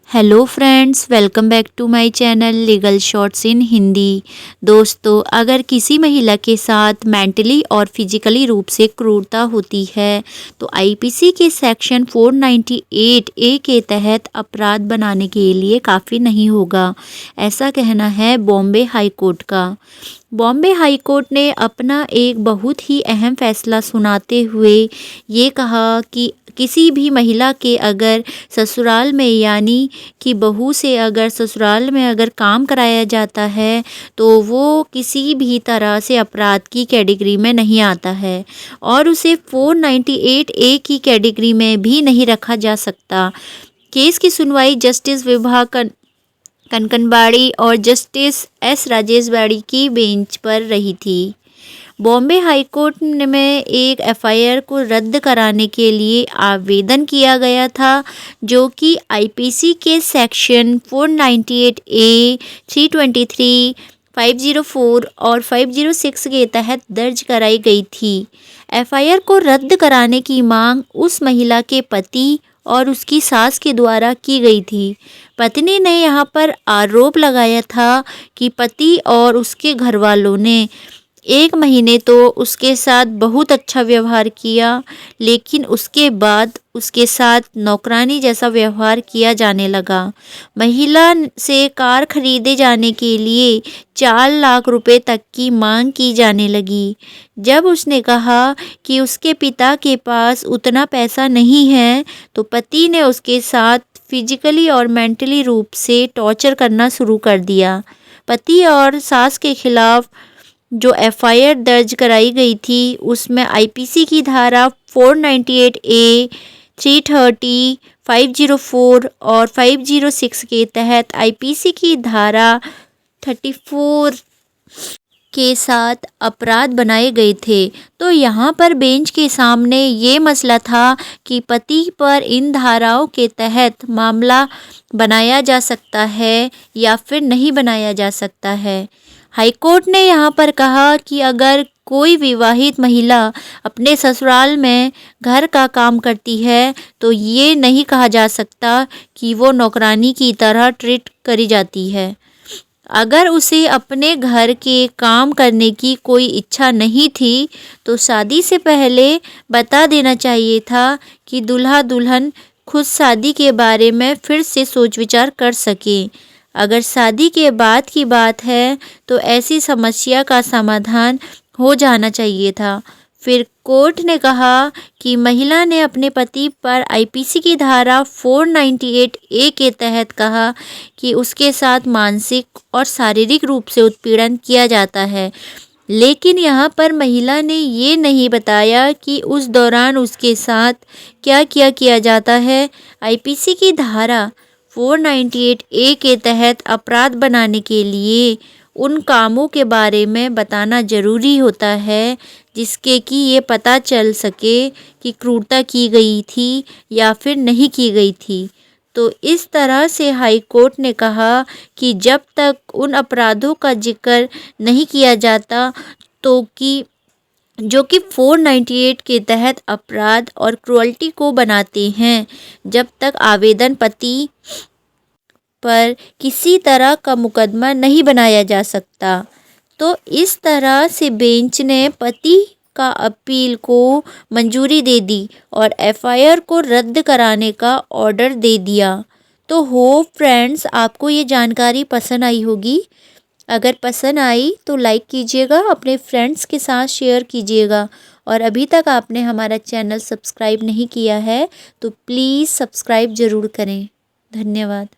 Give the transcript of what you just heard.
Hello friends, welcome back to my channel legal shorts in Hindi. दोस्तों, अगर किसी महिला के साथ मेंटली और फिजिकली रूप से क्रूरता होती है तो आईपीसी के सेक्शन 498 ए के तहत अपराध बनाने के लिए काफ़ी नहीं होगा, ऐसा कहना है बॉम्बे हाई कोर्ट का। बॉम्बे हाई कोर्ट ने अपना एक बहुत ही अहम फैसला सुनाते हुए ये कहा कि किसी भी महिला के अगर ससुराल में यानी कि बहू से अगर ससुराल में अगर काम कराया जाता है तो वो किसी भी तरह से अपराध की कैटेगरी में नहीं आता है और उसे 498 ए की कैटेगरी में भी नहीं रखा जा सकता। केस की सुनवाई जस्टिस विभा कनकनबाड़ी और जस्टिस एस राजेश बाड़ी की बेंच पर रही थी। बॉम्बे हाई कोर्ट में एक एफआईआर को रद्द कराने के लिए आवेदन किया गया था जो कि आईपीसी के सेक्शन 498 ए 323 504 और 506 के तहत दर्ज कराई गई थी। एफआईआर को रद्द कराने की मांग उस महिला के पति और उसकी सास के द्वारा की गई थी। पत्नी ने यहां पर आरोप लगाया था कि पति और उसके घर वालों ने 1 महीने तो उसके साथ बहुत अच्छा व्यवहार किया, लेकिन उसके बाद उसके साथ नौकरानी जैसा व्यवहार किया जाने लगा। महिला से कार खरीदे जाने के लिए 4 लाख रुपए तक की मांग की जाने लगी। जब उसने कहा कि उसके पिता के पास उतना पैसा नहीं है तो पति ने उसके साथ फिजिकली और मेंटली रूप से टॉर्चर करना शुरू कर दिया। पति और सास के खिलाफ जो एफआईआर दर्ज कराई गई थी उसमें आईपीसी की धारा 498 ए 330 504 और 506 के तहत आईपीसी की धारा 34 के साथ अपराध बनाए गए थे। तो यहाँ पर बेंच के सामने ये मसला था कि पति पर इन धाराओं के तहत मामला बनाया जा सकता है या फिर नहीं बनाया जा सकता है। हाईकोर्ट ने यहाँ पर कहा कि अगर कोई विवाहित महिला अपने ससुराल में घर का काम करती है तो ये नहीं कहा जा सकता कि वो नौकरानी की तरह ट्रीट करी जाती है। अगर उसे अपने घर के काम करने की कोई इच्छा नहीं थी तो शादी से पहले बता देना चाहिए था कि दूल्हा दुल्हन खुद शादी के बारे में फिर से सोच विचार कर सकें। अगर शादी के बाद की बात है तो ऐसी समस्या का समाधान हो जाना चाहिए था। फिर कोर्ट ने कहा कि महिला ने अपने पति पर आईपीसी की धारा 498 ए के तहत कहा कि उसके साथ मानसिक और शारीरिक रूप से उत्पीड़न किया जाता है, लेकिन यहाँ पर महिला ने ये नहीं बताया कि उस दौरान उसके साथ क्या क्या किया जाता है। आईपीसी की धारा 498 ए के तहत अपराध बनाने के लिए उन कामों के बारे में बताना ज़रूरी होता है जिसके कि ये पता चल सके कि क्रूरता की गई थी या फिर नहीं की गई थी। तो इस तरह से हाई कोर्ट ने कहा कि जब तक उन अपराधों का जिक्र नहीं किया जाता तो कि जो कि 498 के तहत अपराध और क्रूअल्टी को बनाते हैं, जब तक आवेदन पति पर किसी तरह का मुकदमा नहीं बनाया जा सकता। तो इस तरह से बेंच ने पति का अपील को मंजूरी दे दी और एफआईआर को रद्द कराने का ऑर्डर दे दिया। तो होप फ्रेंड्स आपको ये जानकारी पसंद आई होगी। अगर पसंद आई तो लाइक कीजिएगा, अपने फ्रेंड्स के साथ शेयर कीजिएगा और अभी तक आपने हमारा चैनल सब्सक्राइब नहीं किया है तो प्लीज़ सब्सक्राइब ज़रूर करें। धन्यवाद।